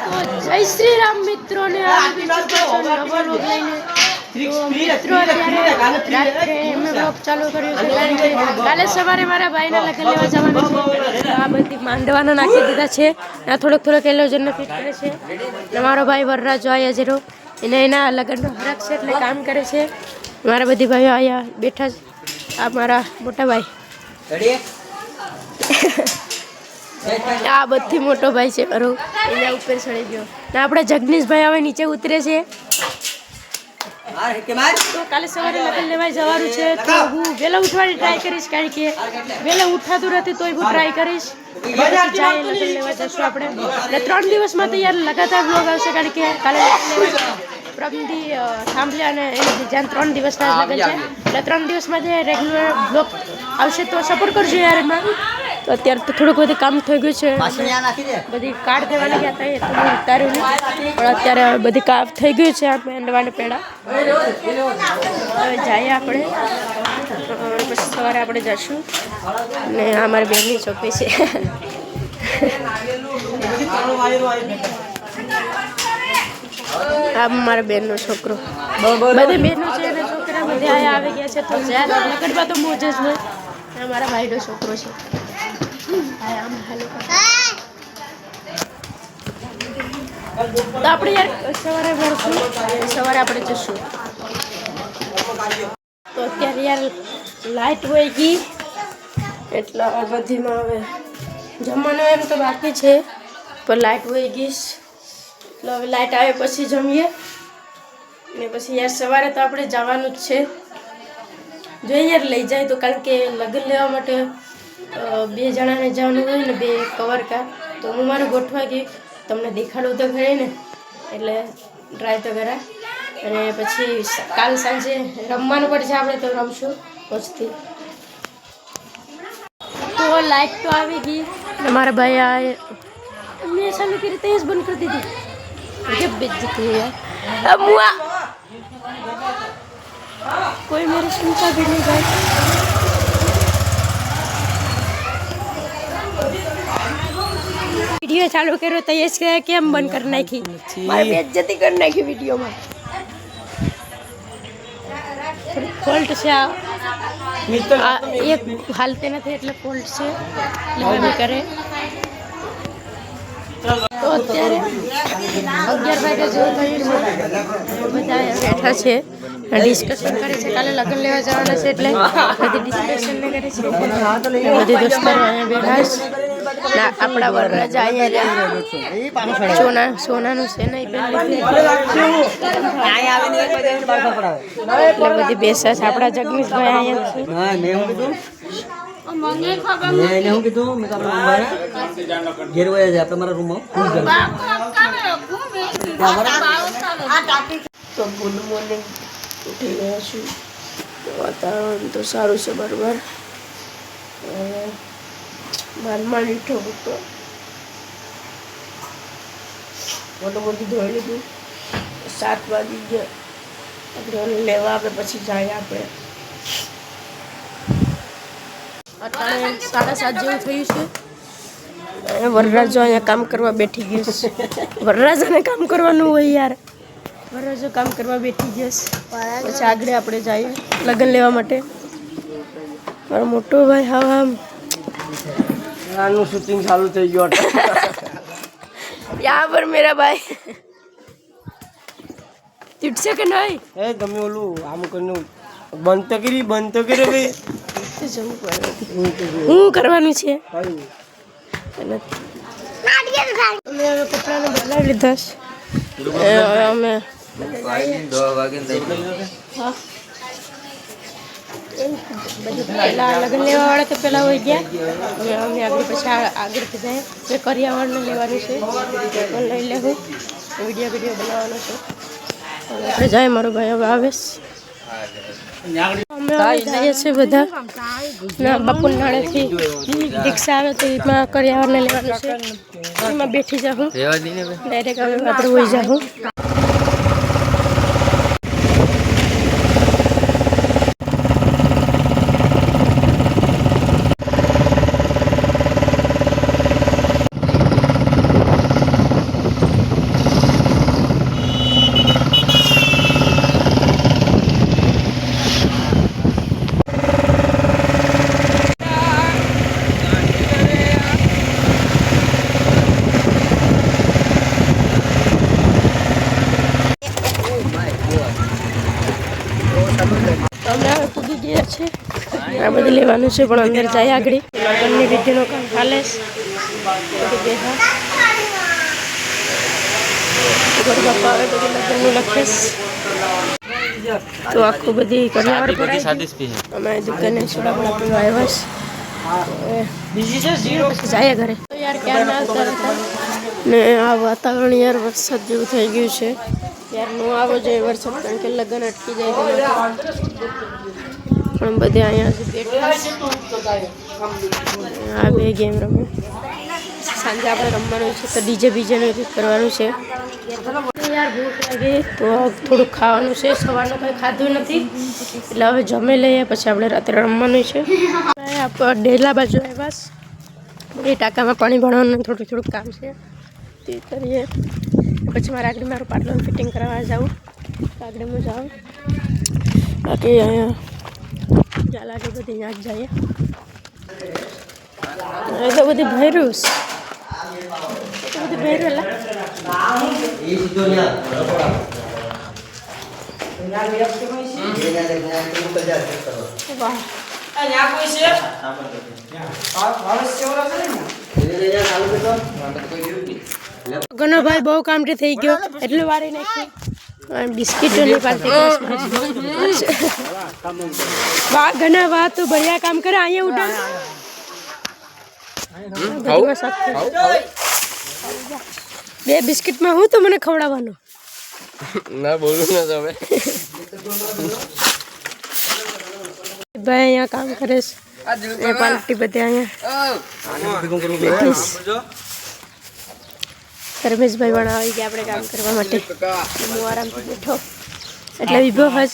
જય શ્રી રામ મિત્રો ને ચાલુ કર્યું છે કાલે સવારે મારા ભાઈના લગ્ન લેવા જવાનું છે આ બધી માંડવાના નાખી દીધા છે આ થોડોક એલોજન ફિટ કરે છે ને મારો ભાઈ વરરાજો આયા જરો એને એના લગ્નનો હરખ છે એટલે કામ કરે છે મારા બધી ભાઈઓ આયા બેઠા છે આ મારા મોટા ભાઈ આ બધી મોટો ભાઈ છે મારો એના ઉપર ચડી ગયો ને આપણે જગદીશભાઈ હવે નીચે ઉતરે છે તો કાલે સવારે લગ્ન લેવા જવાનું છે તો હું વહેલા ઉઠવાની ટ્રાય કરીશ કારણ કે વહેલા ઉઠાતું નથી તોય હું ટ્રાય કરીશ જાય લગ્ન લેવા જશું આપણે એટલે 3 દિવસમાં તો યાર લગાતાર બ્લોગ આવશે કારણ કે કાલે પ્રમદી સાંભળ્યા અને જ્યાં 3 દિવસના લગ્ન છે એટલે 3 દિવસમાં જે રેગ્યુલર બ્લોગ આવશે તો સપોર્ટ કરજો યાર એમાં તો અત્યારે તો થોડુંક બધું કામ થઈ ગયું છે બધી કાર્ડ દેવાની ગયા હતા એ તો હું ઉતાર્યું નહીં પણ અત્યારે બધી કામ થઈ ગયું છે આ મેંડવાને પેડા હવે જઈએ આપણે પછી સવારે આપણે જઈશું ને આ મારી બહેનની છોકરી છે આ મારા બેનનો છોકરો બધી બહેનો છે અને છોકરા બધે આયા આવી ગયા છે તો જ્યાં લગ્નમાં તો મોજ જ હોય મારા ભાઈનો છોકરો છે તો આપણે યાર સવારે મળશું સવારે આપણે જશું તો અત્યારે યાર લાઇટ હોય ગઈ એટલે બધીમાં હવે જમવાનું એમ તો બાકી છે પણ લાઇટ હોય ગઈ એટલે હવે લાઇટ આવે પછી જમીએ ને પછી યાર સવારે તો આપણે જવાનું જ છે જોઈએ યાર લઈ જાય તો કારણ કે લગ્ન લેવા માટે 2 જણાને જવાનું હોય ને 2 કવર કાર તો હું મારે ગોઠવા ગઈ તમને દેખાડું તો ખરી ને એટલે ટ્રાય તો કરા અને પછી કાલ સાંજે રમવાનું પડશે આપણે તો રમશું પછથી તો લાઇટ તો આવી ગઈ મારા ભાઈ આ મેં ચાલુ કરી તો જ બંધ કરી દીધી जब बेइज्जती है अब मुआ कोई मेरी सुनता भी नहीं भाई वीडियो चालू करो तो ये केम बंद कर नाखी मारी बेइज्जती कर नाखी वीडियो में फॉल्ट से एक हालते नहीं એટલે ફોલ્ટ છે એટલે કરે તો અત્યારે 11 વાગે જેવું થયું છે બધા બેઠા છે ડિસ્કશન કરે છે કાલે લગ્ન લેવા જવાના છે એટલે બધી ડિસ્કશન કરે છે બધી દોસ્તો અહીંયા બેઠા છે આપણા વરરાજા અહીંયા સોનાનું છે નહીં એટલે બધી બેસા છે આપણા જગદીશભાઈ અહીંયા તો ગુડ મોર્નિંગ ઉઠી ગયા છું વાતાવરણ તો સારું છે બરાબર માનમાં મીઠો હતો મોટું બધું ધોઈ લીધું 7 વાગી ગયા આપણે લેવા આવે પછી જાય આપણે અત્યારે 7:30 જેવું થયું છે વરરાજો અહીંયા કામ કરવા બેઠી ગયો છે વરરાજાને કામ કરવાનું હોય યાર વરરાજો કામ કરવા બેઠી ગયો પછી આગળ આપણે જઈએ લગ્ન લેવા માટે મારો મોટો ભાઈ હા આનું શૂટિંગ ચાલુ થઈ ગયું यहाँ पर मेरा भाई चिट्से के नहीं ए તમે ઓલું આમ કરનું બંધ તો કરી ભાઈ હું કરવાનું છે અમે કપડાને બદલાવી લીધા છે અમે પહેલા લગ્ન લેવા વાળા તો પહેલા હોય ગયા અમે આગળ પછી આગળથી જાય મેં કરિયાવરને લેવાનું છે પણ લઈ લેવું વિડીયો બનાવવાનો છે આપણે જાય મારો ભાઈ હવે આવે અમે જઈએ છીએ બધા બપોર નાળેથી રિક્ષા આવે તો એમાં કરિયાવરને લેવાનું છે એમાં બેઠી જાઉં ડાયરેક્ટ હવે રાત્રે હોઈ જાઉં છે આ બધું લેવાનું છે પણ અંદર જાય આગળ લગ્નની વિધિનું કામ ચાલે છે બાપા આવે બધું લગ્નનું લખેશ તો આખું બધી કન્યાવર પર અમે દુકાને સોડા બોડા પીવા આવ્યા છે જાય ઘરે યાર ક્યાં ના આવતા હતા ને આ વાતાવરણ યાર વરસાદ જેવું થઈ ગયું છે યાર નો આવો જોઈએ વરસાદ કારણ કે લગ્ન અટકી જાય પણ બધે અહીંયા બેઠા આ બે ગેમ રમે સાંજે આપણે રમવાનું છે તો ડીજે બીજેનું કરવાનું છે યાર ભૂખ લાગી તો થોડુંક ખાવાનું છે સવારનું કંઈ ખાધું નથી એટલે હવે જમી લઈએ પછી આપણે રાત્રે રમવાનું છે ડેલા બાજુ બસ એ ટાંકામાં પાણી ભરવાનું થોડુંક કામ છે તે કરીએ પછી મારે આગળ મારું પાર્લર ફિટિંગ કરવા જાઉં આગળ હું જાઉં બાકી અહીંયા ચાલાકી બધી ત્યાં જ જઈએ એ તો બધી ભર્યું છે બધી ભર્યું ઘણો ભાઈ બહુ કામથી થઈ ગયો એટલું વારી નાખ્યું બિસ્કીટોની પાર્ટી વાહ ઘણા વાહ તું બઢિયા કામ કરે અહીંયા ઉડા બે બિસ્કિટમાં હું તો મને ખવડાવવાનું ના બોલું ના તમે ભાઈ અહીંયા કામ કરે છે પાર્ટી બધે અહીંયા રમેશભાઈ પણ આવી ગયા આપણે કામ કરવા માટે હું આરામથી બેઠો એટલે વિભો હજ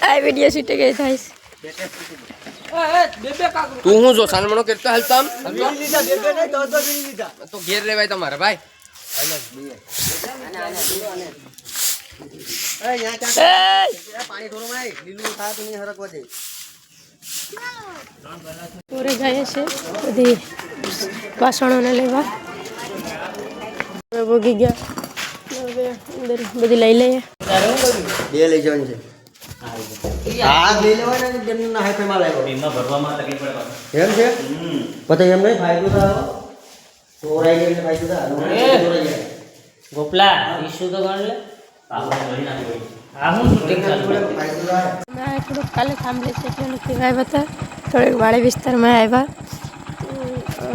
આ વિડીયો શૂટ ગઈ થાય તું હું જો સાનમણો કરતા હાલતા તો ઘેર રેવાય તમારે ભાઈ પોરે જાય છે બધી વાસણોને લેવા ભોગી ગયા હવે અંદર બધી લઈ લઈએ બે લઈ જવાની છે આ લઈ લેવાના ને જમીન ના હાઈફાઈ માં લાવ્યો બીમા ભરવામાં તકલીફ પડે એમ છે પછી એમ નહીં ફાયદો થાય ચોરાઈ ગયો એટલે ફાયદો થાય ચોરાઈ જાય ગોપલા ઈસુ તો ગણ લે આ હું શૂટિંગ ચાલુ ફાયદો થાય મેં થોડુંક કાલે સાંભળે છે એટલે નથી આવ્યા હતા થોડીક વાડી વિસ્તારમાં આવ્યા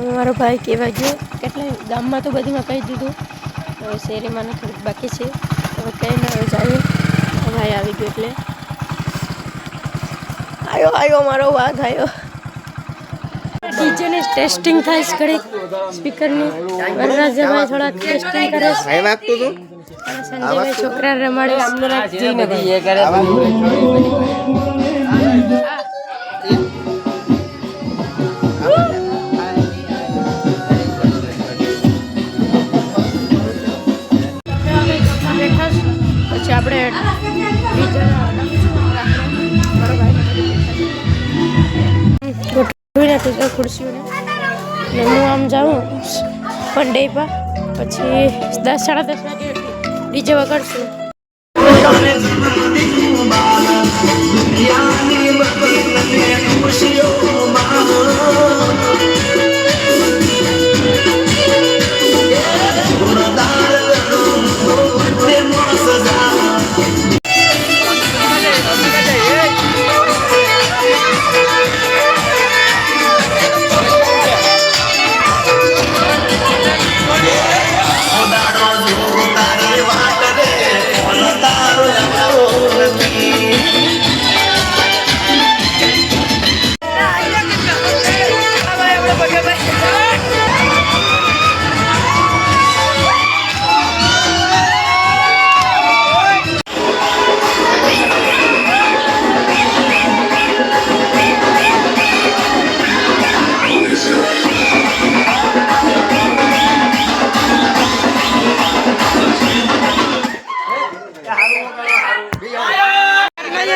મારો ભાઈ કહેવા ગયો કેટલાય ગામમાં તો બધીમાં કહી દીધું હવે શેરીમાં થોડુંક બાકી છે હવે કંઈ ના હવે જઈએ ભાઈ આવી ગયો એટલે આવ્યો મારો વાઘ આવ્યો ડીજેની ટેસ્ટિંગ થાય છે ઘડીક સ્પીકરની વનરાજભાઈ થોડા ટેસ્ટિંગ કરે છે ભાઈ વાગતું તું અને સંજયભાઈ છોકરા રમાડે અમને રાખતી નથી એ કરે પછી આપણે ગોઠવી નાખી છે ખુરશીઓને ને હું આમ જાઉં પણ ડે પર પછી 10 સાડા 10 વાગે ડીજે વગાડશું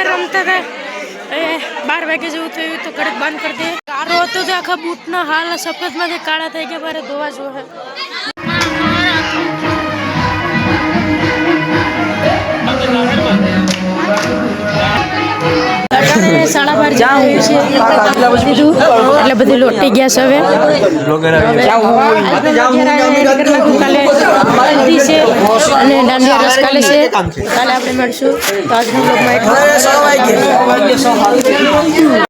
રમતા હતા 12 વાગે જેવું થયું તો કડક બંધ કરી દે કારો હતો તો આખા બૂટના હાલ સફેદમાંથી કાળા થઈ ગયા મારે ધોવા જોવે દીધું એટલે બધી લોટી ગયા છે હવે કાલે હલ્દી છે અને દાંડિયા રસ કાલે છે કાલે આપણે મળશું તો આજના બ્લોગમાં